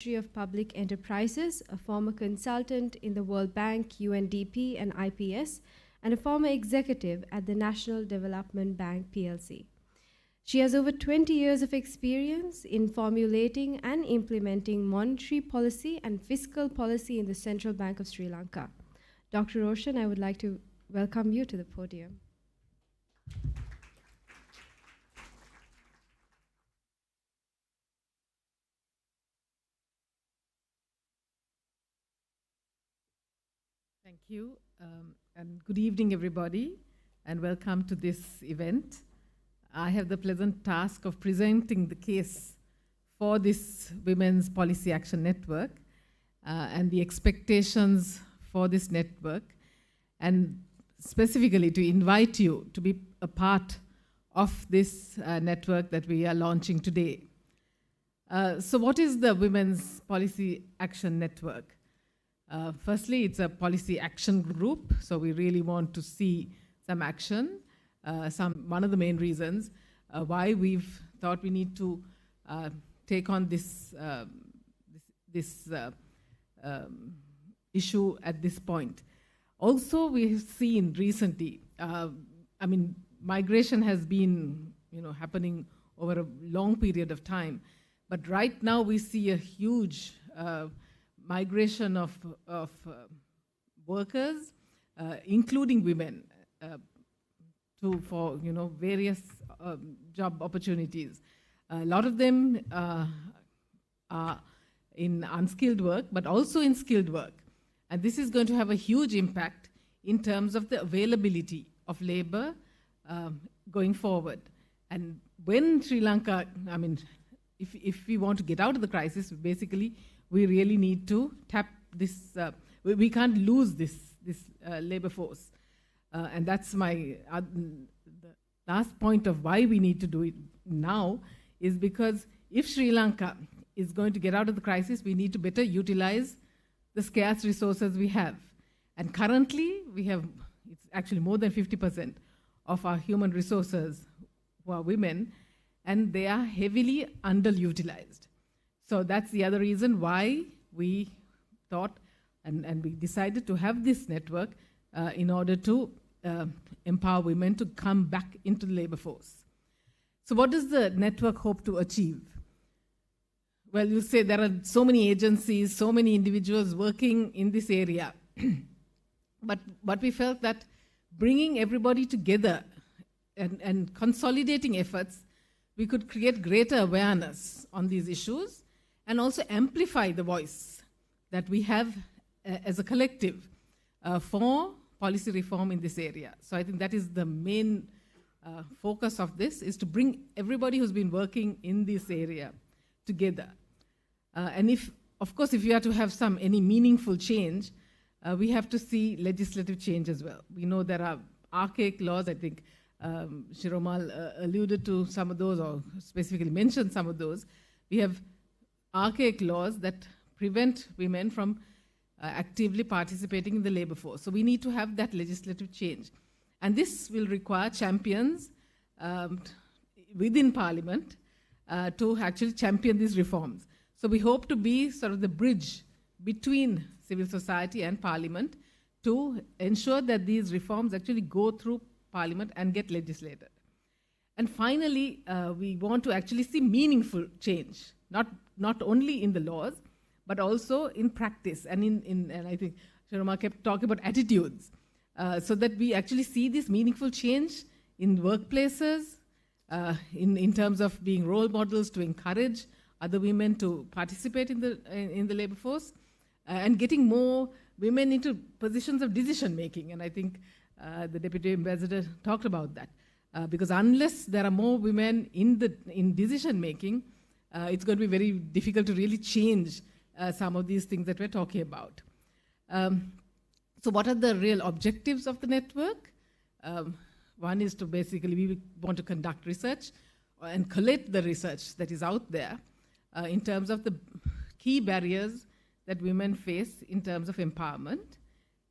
Secretary of Public Enterprises, a former consultant in the World Bank, UNDP, and IPS, and a former executive at the National Development Bank PLC. She has over 20 years of experience in formulating and implementing monetary policy and fiscal policy in the Central Bank of Sri Lanka. Dr. Roshan, I would like to welcome you to the podium. Thank you, and good evening, everybody, and welcome to this event. I have the pleasant task of presenting the case for this Women's Policy Action Network and the expectations for this network, and specifically to invite you to be a part of this network that we are launching today. So what is the Women's Policy Action Network? Firstly, it's a policy action group, so we really want to see some action. One of the main reasons why we've thought we need to take on this issue at this point. Also, we have seen recently, migration has been happening over a long period of time, but right now we see a huge migration of workers, including women, for various job opportunities. A lot of them are in unskilled work, but also in skilled work. And this is going to have a huge impact in terms of the availability of labor going forward. And when Sri Lanka, if we want to get out of the crisis, basically, we really need to tap this, we can't lose this labor force. And that's the last point of why we need to do it now, is because if Sri Lanka is going to get out of the crisis, we need to better utilize the scarce resources we have. And currently, it's actually more than 50% of our human resources who are women, and they are heavily underutilized. So that's the other reason why we thought and we decided to have this network in order to empower women to come back into the labor force. So what does the network hope to achieve? Well, you say there are so many agencies, so many individuals working in this area. But we felt that bringing everybody together and consolidating efforts, we could create greater awareness on these issues and also amplify the voice that we have as a collective for policy reform in this area. So I think that is the main focus of this, is to bring everybody who's been working in this area together. And if you are to have any meaningful change, we have to see legislative change as well. We know there are archaic laws. I think Shiromal alluded to some of those, or specifically mentioned some of those. We have archaic laws that prevent women from actively participating in the labor force. So we need to have that legislative change. And this will require champions within Parliament to actually champion these reforms. So we hope to be sort of the bridge between civil society and Parliament to ensure that these reforms actually go through Parliament and get legislated. And finally, we want to actually see meaningful change, not only in the laws, but also in practice. And I think Shiromal kept talking about attitudes, so that we actually see this meaningful change in workplaces, in terms of being role models to encourage other women to participate in the labor force, and getting more women into positions of decision making. And I think the Deputy Ambassador talked about that. Because unless there are more women in decision making, it's going to be very difficult to really change some of these things that we're talking about. So what are the real objectives of the network? One is to basically, we want to conduct research and collect the research that is out there in terms of the key barriers that women face in terms of empowerment.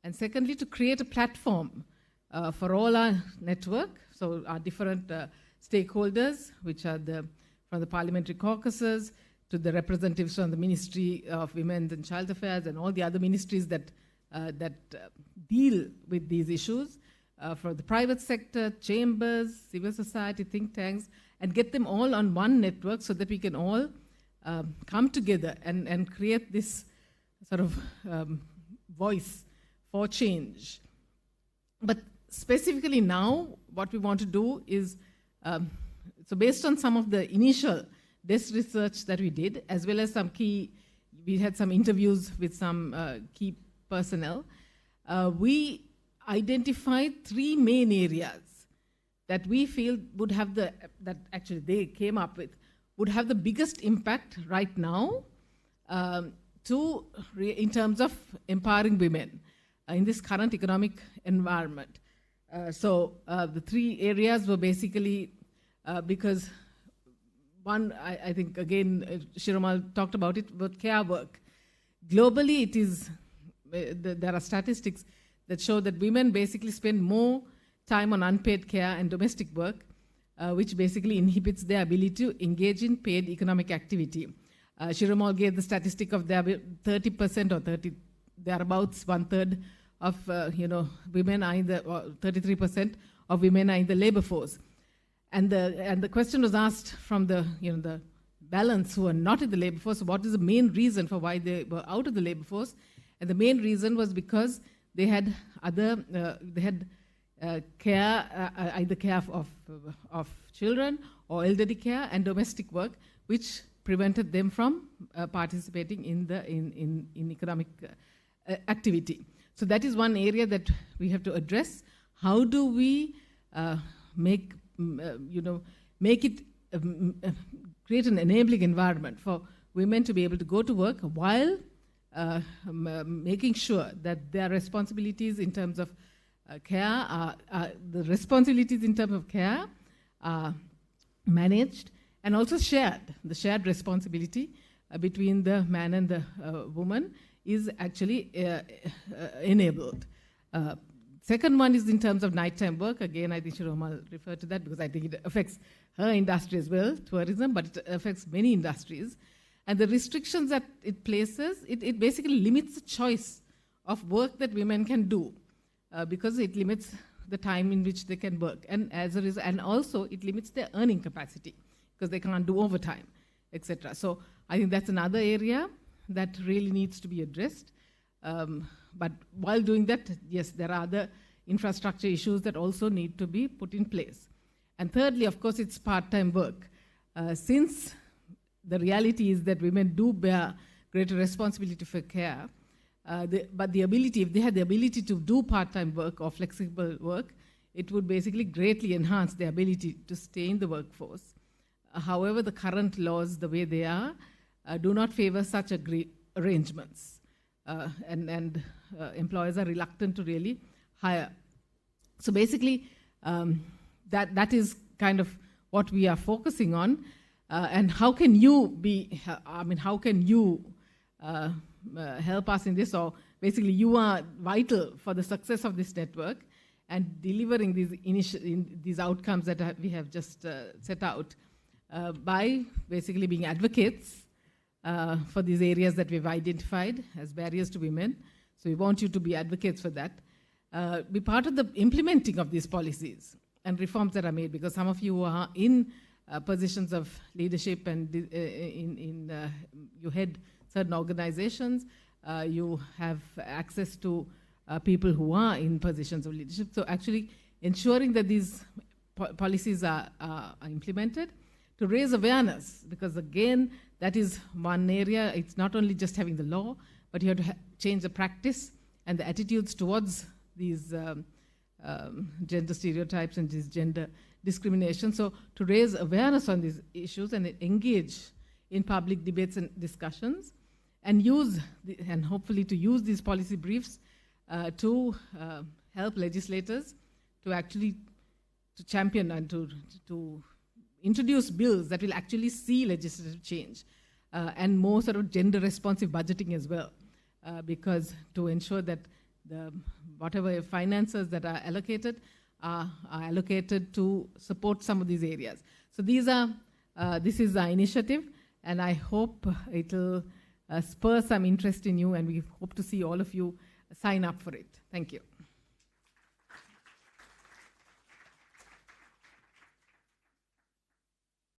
And secondly, to create a platform for all our network, so our different stakeholders, which are from the parliamentary caucuses to the representatives from the Ministry of Women's and Child Affairs and all the other ministries that deal with these issues, for the private sector, chambers, civil society, think tanks, and get them all on one network so that we can all come together and create this sort of voice for change. But specifically now, what we want to do is, so based on some of the initial desk research that we did, as well as we had some interviews with some key personnel, we identified 3 main areas that we feel would have that actually they came up with, would have the biggest impact right now in terms of empowering women in this current economic environment. So the 3 areas were basically because one, I think again, Shiromal talked about it, about care work. Globally, it is, there are statistics that show that women basically spend more time on unpaid care and domestic work, which basically inhibits their ability to engage in paid economic activity. Shiromal gave the statistic of there 30% or thereabouts, 1/3 of women are in the, or 33% of women are in the labor force. And the question was asked from the balance who are not in the labor force, what is the main reason for why they were out of the labor force? And the main reason was because they had care, either care of children or elderly care and domestic work, which prevented them from participating in economic activity. So that is one area that we have to address. How do we create an enabling environment for women to be able to go to work while making sure that their responsibilities in terms of care are managed and also shared. The shared responsibility between the man and the woman is actually enabled. Second one is in terms of nighttime work. Again, I think Shiromal referred to that because I think it affects her industry as well, tourism, but it affects many industries. And the restrictions that it places, it basically limits the choice of work that women can do because it limits the time in which they can work. And as a result, and also it limits their earning capacity because they can't do overtime, etc. So I think that's another area that really needs to be addressed. But while doing that, yes, there are other infrastructure issues that also need to be put in place. And thirdly, of course, it's part-time work. Since the reality is that women do bear greater responsibility for care, but if they had the ability to do part-time work or flexible work, it would basically greatly enhance their ability to stay in the workforce. However, the current laws, the way they are, do not favor such arrangements. And employers are reluctant to really hire. So basically, that is kind of what we are focusing on. And how can you help us in this? Or basically, you are vital for the success of this network and delivering these outcomes that we have just set out by basically being advocates for these areas that we've identified as barriers to women. So we want you to be advocates for that. Be part of the implementing of these policies and reforms that are made, because some of you are in positions of leadership and you head certain organizations, you have access to people who are in positions of leadership. So actually ensuring that these policies are implemented to raise awareness, because again, that is one area. It's not only just having the law, but you have to change the practice and the attitudes towards these gender stereotypes and this gender discrimination. So to raise awareness on these issues and engage in public debates and discussions, and hopefully to use these policy briefs to help legislators to actually champion and to introduce bills that will actually see legislative change and more sort of gender responsive budgeting as well, because to ensure that whatever finances that are allocated are allocated to support some of these areas. So this is our initiative, and I hope it'll spur some interest in you, and we hope to see all of you sign up for it. Thank you.